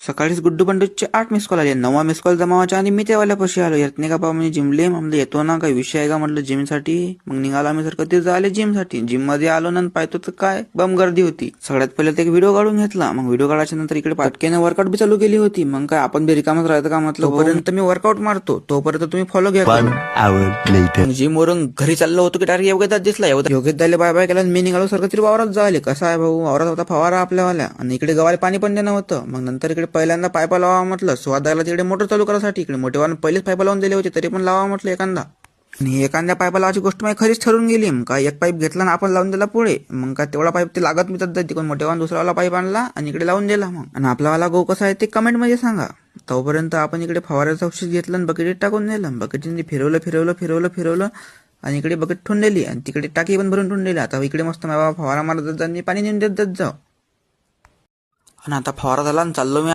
सकाळीच Guddu बंडूचे 8 miss call आले. 9वा miss call जमावाच्या आणि मी त्यावाल्यापाशी आलो. येत नाही का बा म्हणजे जिमले म्हणलं येतो ना, काही विषय आहे का म्हटलं जिमसाठी. मग निघाला आम्ही सर कधी झाले जिमसाठी. जिम मध्ये आलो ना पाहतो तर काय बम गर्दी होती. सगळ्यात पहिले ते एक व्हिडिओ काढून घेतला. मग व्हिडिओ काढायच्या नंतर इकडे पाटक्याने वर्कआउट बी चालू केली होती. मग काय आपण बी रिकामच राहतं का म्हटलं, तोपर्यंत मी वर्कआउट मारतो तोपर्यंत तुम्ही फॉलो घ्या. जिम वरून घरी चाललो होतो की डायरेक्ट योगेदास दिसला. योगेश दाले बाय बाय केला. मी निघालो सर कधी वावरात जायले. कसं आहे भाऊ, वावरात होता फवारा आपल्यावाल्या आणि इकडे गव्हाला पाणी पण देणं होतं. मग नंतर इकडे पहिल्यांदा पायपा लावा म्हटलं. स्वादाला तिकडे मोटर चालू करायसाठी इकडे मोठेवानं पहिलेच पायपा लावून दिले होते, तरी पण लावा म्हटलं एखादा. आणि एखाद्या पायपा लावायची गोष्ट माझी खरीच ठरून गेली. का एक पाईप घेतला ना आपण लावून दिला पुढे. मग काय तेवढा पाईप ते लागत मी तर तिकडून मोठेवान दुसरावाला पाईप आणला आणि इकडे लावून दिला. मग आणि आपलावाला गो कसा आहे ते कमेंट मध्ये सांगा. तोपर्यंत आपण इकडे फवाऱ्याचं औषध घेतलं आणि बकेटीत टाकून दिलं. बकेटीने फिरवलं आणि इकडे बकेट ठेवून दिली आणि तिकडे टाकी पण भरून ठेवून दिली. आता इकडे मस्त फवारा मारत जात पाणी नेऊन देत जाऊ. आणि आता फवारा झाला आणि चाललो मी